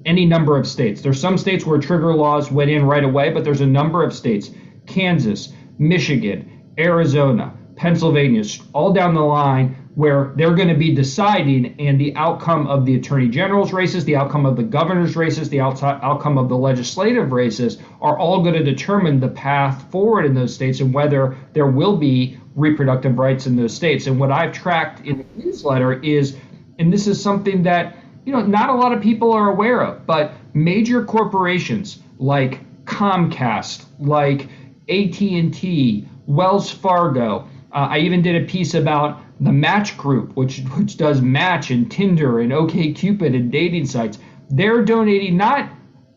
any number of states. There's some states where trigger laws went in right away, but there's a number of states, Kansas, Michigan, Arizona, Pennsylvania, all down the line, where they're going to be deciding, and the outcome of the attorney general's races, the outcome of the governor's races, the outcome of the legislative races are all going to determine the path forward in those states and whether there will be reproductive rights in those states. And what I've tracked in the newsletter is, and this is something that not a lot of people are aware of, but major corporations like Comcast, like AT&T, Wells Fargo. I even did a piece about the Match Group, which does Match and Tinder and OkCupid and dating sites. They're donating not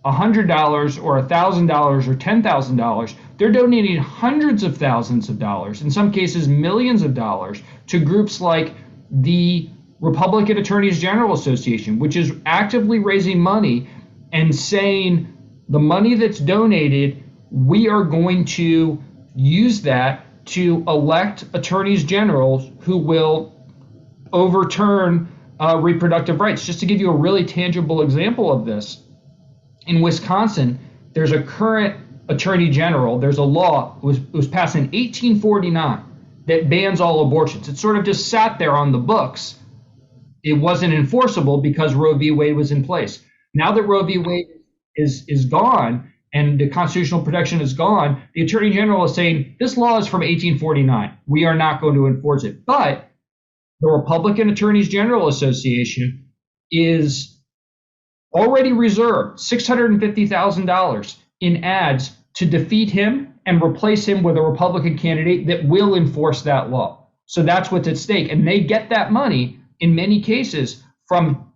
$100 or $1,000 or $10,000. They're donating hundreds of thousands of dollars, in some cases millions of dollars, to groups like the Republican Attorneys General Association, which is actively raising money and saying the money that's donated, we are going to use that to elect attorneys generals who will overturn reproductive rights. Just to give you a really tangible example of this, in Wisconsin, there's a current attorney general. There's a law, it was passed in 1849, that bans all abortions. It sort of just sat there on the books. It wasn't enforceable because Roe v. Wade was in place. Now that Roe v. Wade is gone and the constitutional protection is gone, the attorney general is saying this law is from 1849. We are not going to enforce it. But the Republican Attorneys General Association is already reserved $650,000 in ads to defeat him and replace him with a Republican candidate that will enforce that law. So that's what's at stake. And they get that money in many cases from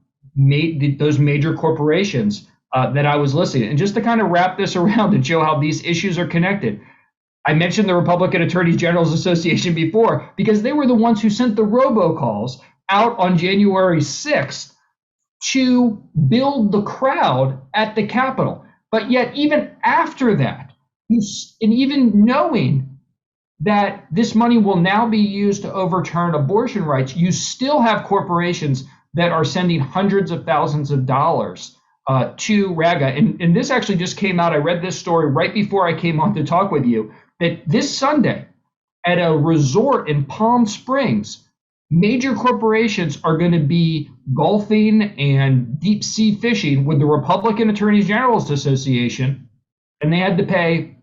those major corporations that I was listing. And just to kind of wrap this around and show how these issues are connected, I mentioned the Republican Attorneys Generals Association before because they were the ones who sent the robocalls out on January 6th to build the crowd at the Capitol. But yet, even after that, and even knowing that this money will now be used to overturn abortion rights, you still have corporations that are sending hundreds of thousands of dollars to RAGA. And this actually just came out. I read this story right before I came on to talk with you, that this Sunday at a resort in Palm Springs, major corporations are going to be golfing and deep sea fishing with the Republican Attorneys Generals Association, and they had to pay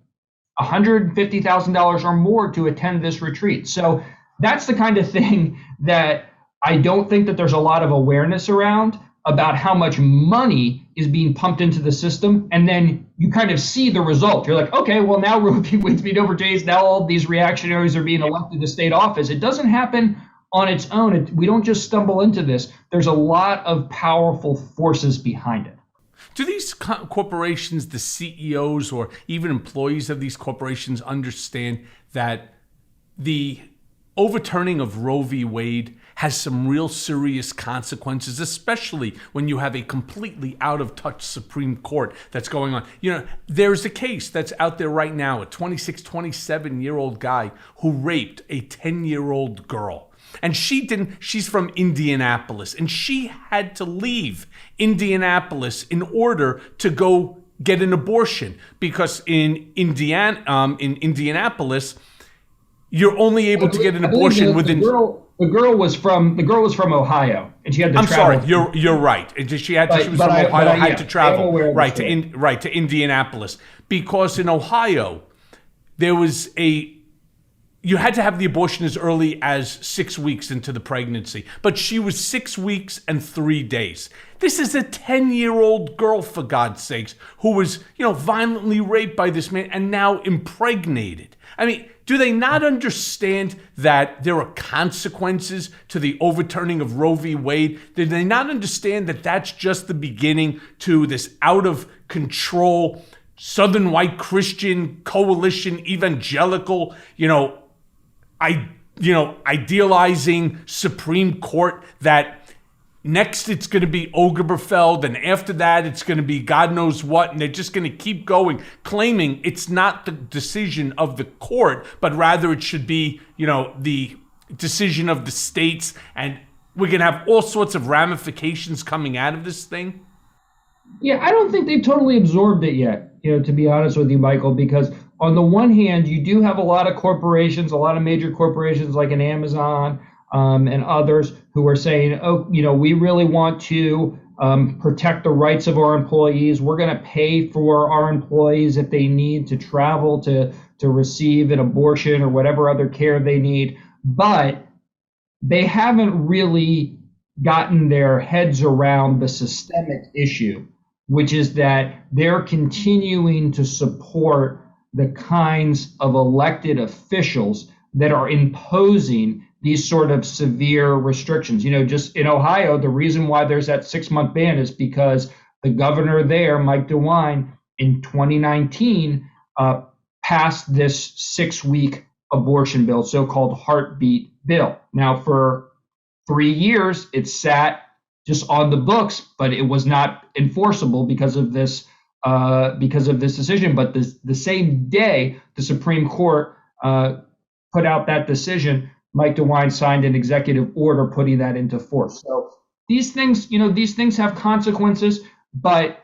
$150,000 or more to attend this retreat. So that's the kind of thing that I don't think that there's a lot of awareness around about how much money is being pumped into the system. And then you kind of see the result. You're like, okay, well, now Roe v. Wade's been overturned. Now all these reactionaries are being elected to state office. It doesn't happen on its own. We don't just stumble into this. There's a lot of powerful forces behind it. Do these corporations, the CEOs or even employees of these corporations understand that the overturning of Roe v. Wade has some real serious consequences, especially when you have a completely out-of-touch Supreme Court that's going on? There's a case that's out there right now, a 26, 27-year-old guy who raped a 10-year-old girl. And she's from Indianapolis, and she had to leave Indianapolis in order to go get an abortion because in Indianapolis, you're only able to get an abortion within. The girl was from Ohio, and she had to travel. I'm sorry, you're right. She was from Ohio, had to travel to Indianapolis because in Ohio there was you had to have the abortion as early as 6 weeks into the pregnancy, but she was 6 weeks and 3 days. This is a 10-year-old girl, for God's sakes, who was, violently raped by this man and now impregnated. I mean, do they not understand that there are consequences to the overturning of Roe v. Wade? Do they not understand that that's just the beginning to this out of control Southern white Christian coalition, evangelical, idealizing Supreme Court that next it's going to be Obergefell, and after that it's going to be God knows what, and they're just going to keep going, claiming it's not the decision of the court, but rather it should be, the decision of the states, and we're going to have all sorts of ramifications coming out of this thing? Yeah, I don't think they've totally absorbed it yet, to be honest with you, Michael, because on the one hand, you do have a lot of corporations, a lot of major corporations like an Amazon and others who are saying, we really want to protect the rights of our employees. We're going to pay for our employees if they need to travel to receive an abortion or whatever other care they need. But they haven't really gotten their heads around the systemic issue, which is that they're continuing to support the kinds of elected officials that are imposing these sort of severe restrictions. Just in Ohio, the reason why there's that 6-month ban is because the governor there, Mike DeWine, in 2019, passed this 6-week abortion bill, so-called heartbeat bill. Now, for 3 years, it sat just on the books, but it was not enforceable because of this decision. But the same day the Supreme Court put out that decision, Mike DeWine signed an executive order putting that into force. So these things have consequences, but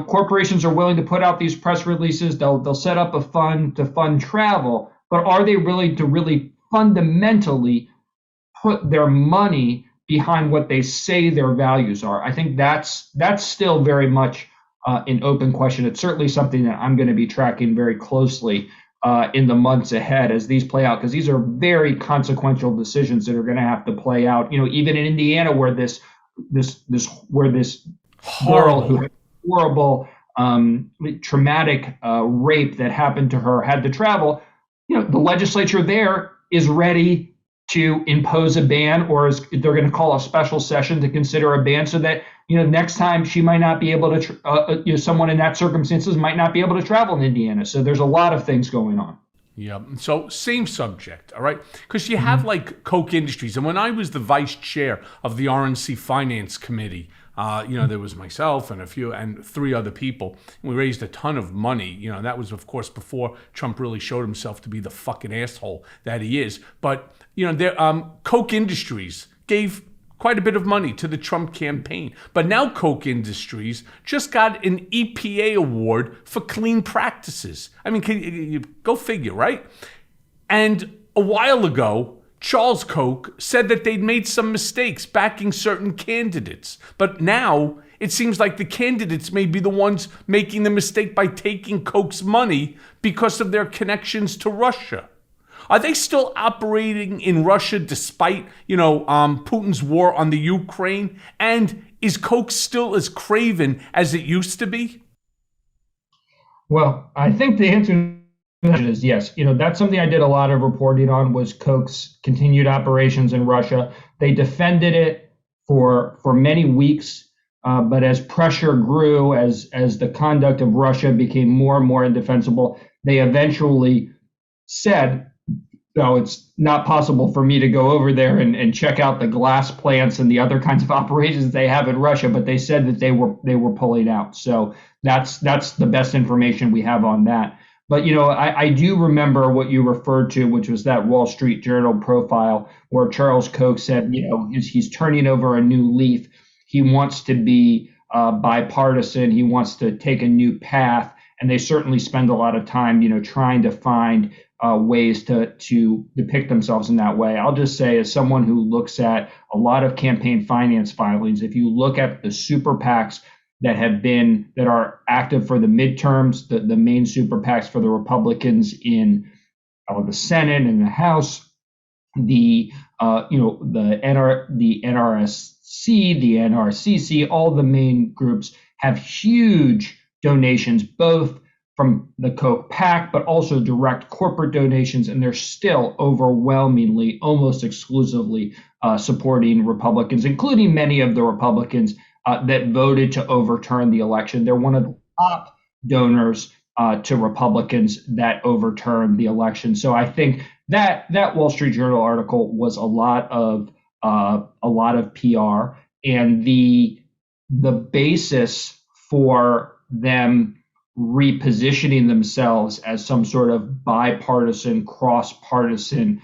corporations are willing to put out these press releases. They'll set up a fund to fund travel, but are they willing to really fundamentally put their money behind what they say their values are? I think that's still very much an open question. It's certainly something that I'm going to be tracking very closely in the months ahead as these play out, because these are very consequential decisions that are going to have to play out. Even in Indiana, where this girl who had horrible traumatic rape that happened to her had to travel, the legislature there is ready to impose a ban, or they're going to call a special session to consider a ban, so that next time she might not be able to someone in that circumstances might not be able to travel in Indiana. So there's a lot of things going on. Yeah. So same subject, all right? Because you have like Koch Industries, and when I was the vice chair of the RNC Finance Committee, there was myself and 3 other people. We raised a ton of money. That was, of course, before Trump really showed himself to be the fucking asshole that he is. But Koch Industries gave quite a bit of money to the Trump campaign. But now Koch Industries just got an EPA award for clean practices. I mean, can you go figure, right? And a while ago, Charles Koch said that they'd made some mistakes backing certain candidates. But now it seems like the candidates may be the ones making the mistake by taking Koch's money because of their connections to Russia. Are they still operating in Russia despite, Putin's war on the Ukraine? And is Koch still as craven as it used to be? Well, I think the answer is yes. That's something I did a lot of reporting on, was Koch's continued operations in Russia. They defended it for many weeks, but as pressure grew, as the conduct of Russia became more and more indefensible, they eventually said, no, it's not possible for me to go over there and check out the glass plants and the other kinds of operations they have in Russia. But they said that they were pulling out. So that's the best information we have on that. But, I do remember what you referred to, which was that Wall Street Journal profile where Charles Koch said, he's turning over a new leaf. He wants to be bipartisan. He wants to take a new path. And they certainly spend a lot of time, trying to find ways to depict themselves in that way. I'll just say, as someone who looks at a lot of campaign finance filings, if you look at the super PACs that are active for the midterms, the main super PACs for the Republicans in the Senate and the House, the NRSC, the NRCC, all the main groups have huge donations, both from the Koch PAC, but also direct corporate donations, and they're still overwhelmingly, almost exclusively supporting Republicans, including many of the Republicans that voted to overturn the election. They're one of the top donors to Republicans that overturned the election. So I think that Wall Street Journal article was a lot of PR, and the basis for them repositioning themselves as some sort of bipartisan, cross-partisan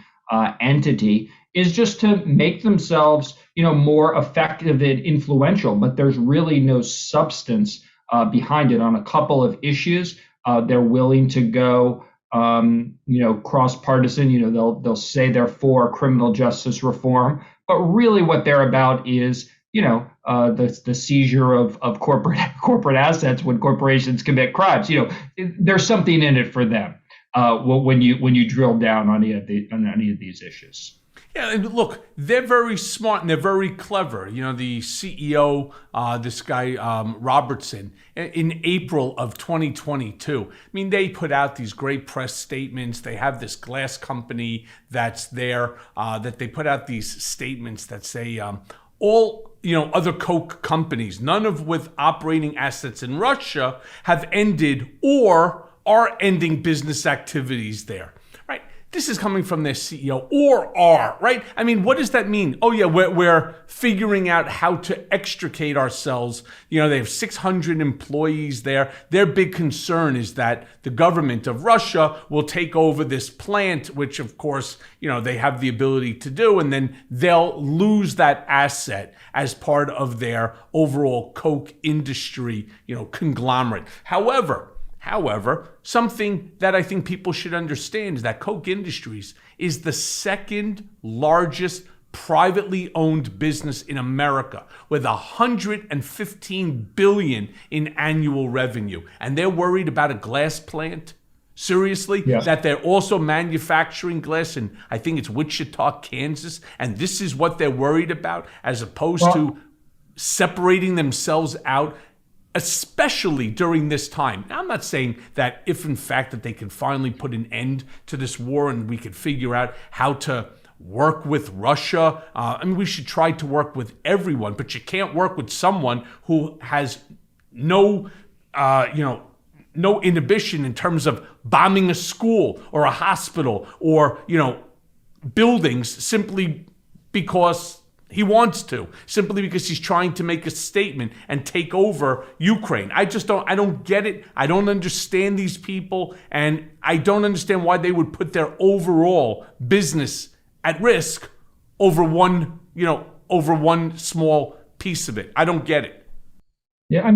entity is just to make themselves, more effective and influential. But there's really no substance behind it on a couple of issues. They're willing to go, cross-partisan. They'll say they're for criminal justice reform, but really what they're about is, the seizure of corporate assets when corporations commit crimes. There's something in it for them when you drill down on any of these issues. Yeah, and look, they're very smart and they're very clever. You know, the CEO, this guy Robertson, in April of 2022. I mean, they put out these great press statements. They have this glass company that's there that they put out these statements that say all other Koch companies, none of with operating assets in Russia, have ended or are ending business activities there. Right. This is coming from their CEO, or are, right? I mean, what does that mean? Oh, yeah, we're figuring out how to extricate ourselves. They have 600 employees there. Their big concern is that the government of Russia will take over this plant, which, of course, they have the ability to do, and then they'll lose that asset as part of their overall Koch industry, conglomerate. However, something that I think people should understand is that Koch Industries is the second largest privately owned business in America with $115 billion in annual revenue. And they're worried about a glass plant? Seriously? Yes. That they're also manufacturing glass in, I think it's Wichita, Kansas, and this is what they're worried about as opposed to separating themselves out, especially during this time. Now, I'm not saying that if in fact that they can finally put an end to this war and we could figure out how to work with Russia. We should try to work with everyone, but you can't work with someone who has no inhibition in terms of bombing a school or a hospital or, buildings simply because he wants to, simply because he's trying to make a statement and take over Ukraine. I don't get it. I don't understand these people, and I don't understand why they would put their overall business at risk over one small piece of it. I don't get it. Yeah,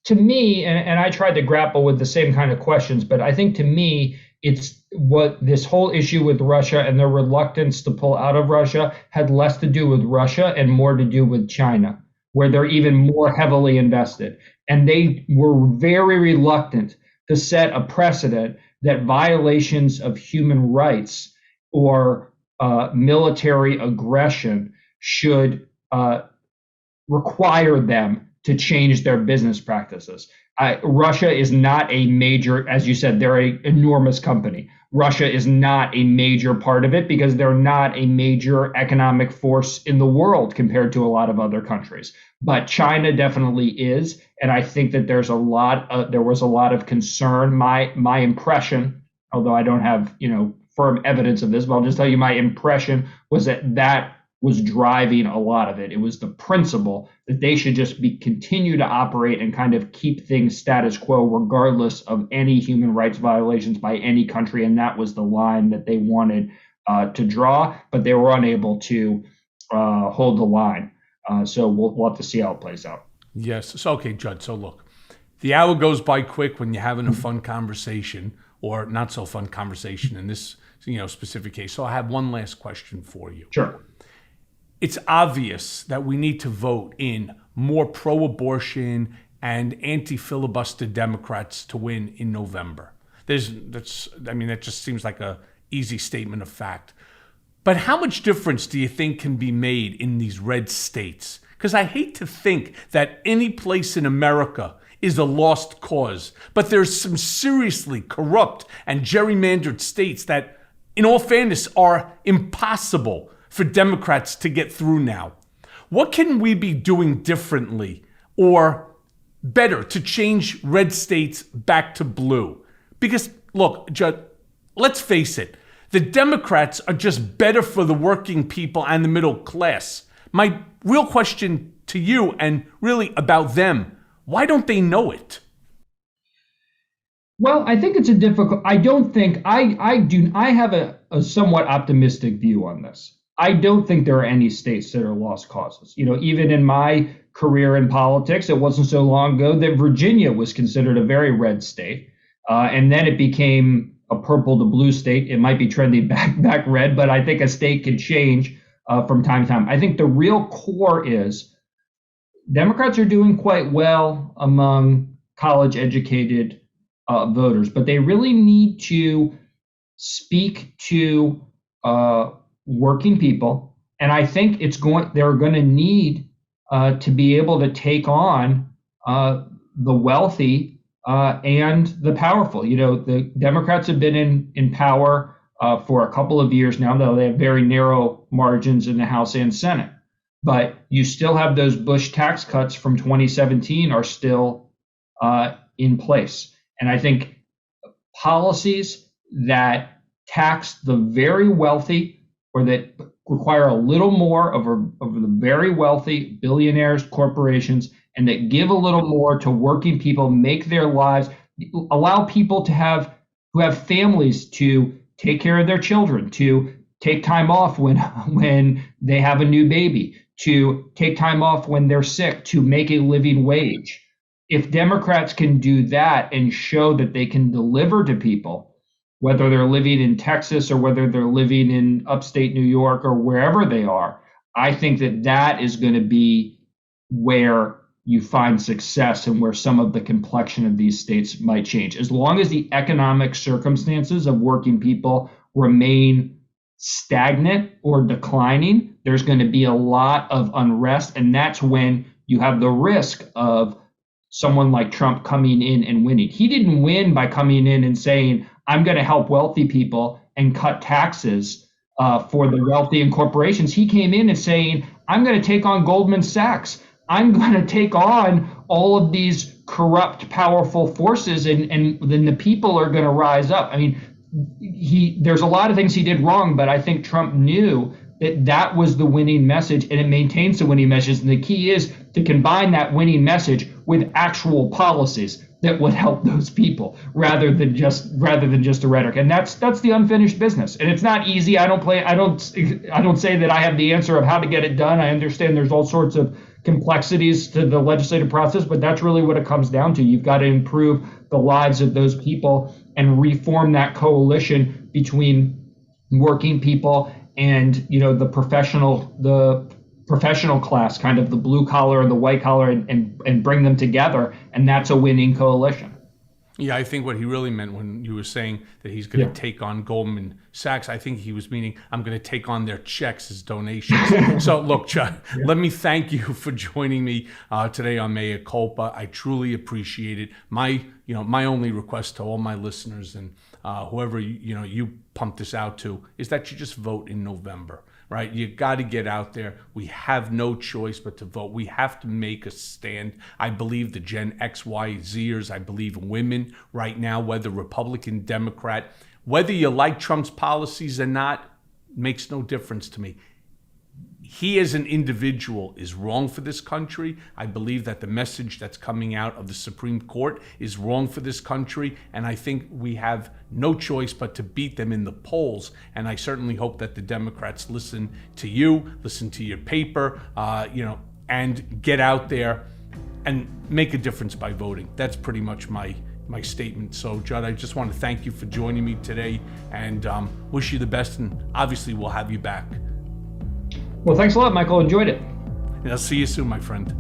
to me, and I tried to grapple with the same kind of questions, but I think to me, it's what this whole issue with Russia and their reluctance to pull out of Russia had less to do with Russia and more to do with China, where they're even more heavily invested. And they were very reluctant to set a precedent that violations of human rights or military aggression should require them to change their business practices. Russia is not a major, as you said, they're an enormous company. Russia is not a major part of it because they're not a major economic force in the world compared to a lot of other countries. But China definitely is, and I think that there was a lot of concern. My impression, although I don't have firm evidence of this, but I'll just tell you my impression was that was driving a lot of it. It was the principle that they should just continue to operate and kind of keep things status quo regardless of any human rights violations by any country. And that was the line that they wanted to draw, but they were unable to hold the line. So we'll have to see how it plays out. Yes. So, okay, Judd. So look, the hour goes by quick when you're having a fun conversation or not so fun conversation in this specific case. So I have one last question for you. Sure. It's obvious that we need to vote in more pro-abortion and anti-filibuster Democrats to win in November. That just seems like a easy statement of fact. But how much difference do you think can be made in these red states? Because I hate to think that any place in America is a lost cause, but there's some seriously corrupt and gerrymandered states that, in all fairness, are impossible for Democrats to get through now. What can we be doing differently or better to change red states back to blue? Because, look, Judd, let's face it, the Democrats are just better for the working people and the middle class. My real question to you, and really about them, why don't they know it? Well, I think it's I don't think, I have a somewhat optimistic view on this. I don't think there are any states that are lost causes. Even in my career in politics, it wasn't so long ago that Virginia was considered a very red state. And then it became a purple to blue state. It might be trending back red, but I think a state can change from time to time. I think the real core is Democrats are doing quite well among college educated voters, but they really need to speak to working people. And I think they're going to need to be able to take on the wealthy and the powerful. The Democrats have been in power for a couple of years now, though they have very narrow margins in the House and Senate. But you still have those Bush tax cuts from 2017 are still in place. And I think policies that tax the very wealthy or that require a little more of the very wealthy, billionaires, corporations, and that give a little more to working people, make their lives, allow people who have families to take care of their children, to take time off when they have a new baby, to take time off when they're sick, to make a living wage. If Democrats can do that and show that they can deliver to people, whether they're living in Texas or whether they're living in upstate New York or wherever they are, I think that is going to be where you find success and where some of the complexion of these states might change. As long as the economic circumstances of working people remain stagnant or declining, there's going to be a lot of unrest. And that's when you have the risk of someone like Trump coming in and winning. He didn't win by coming in and saying, I'm going to help wealthy people and cut taxes for the wealthy and corporations. He came in and saying, I'm going to take on Goldman Sachs. I'm going to take on all of these corrupt, powerful forces, and then the people are going to rise up. I mean, there's a lot of things he did wrong, but I think Trump knew that was the winning message, and it maintains the winning message. And the key is to combine that winning message with actual policies that would help those people rather than just a rhetoric. And that's the unfinished business. And it's not easy. I don't say that I have the answer of how to get it done. I understand there's all sorts of complexities to the legislative process, but that's really what it comes down to. You've got to improve the lives of those people and reform that coalition between working people and the professional class, kind of the blue collar and the white collar, and bring them together, and that's a winning coalition. Yeah, I think what he really meant when you were saying that he's going to take on Goldman Sachs, I think he was meaning I'm going to take on their checks as donations. So look, Judd, let me thank you for joining me today on Mea Culpa. I truly appreciate it. My only request to all my listeners and whoever you pump this out to is that you just vote in November. Right? You got to get out there. We have no choice but to vote. We have to make a stand. I believe the Gen X, Y, Zers, I believe women right now, whether Republican, Democrat, whether you like Trump's policies or not, makes no difference to me. He as an individual is wrong for this country. I believe that the message that's coming out of the Supreme Court is wrong for this country. And I think we have no choice but to beat them in the polls. And I certainly hope that the Democrats listen to you, listen to your paper, and get out there and make a difference by voting. That's pretty much my statement. So, Judd, I just want to thank you for joining me today and wish you the best. And obviously, we'll have you back. Well, thanks a lot, Michael. Enjoyed it. And I'll see you soon, my friend.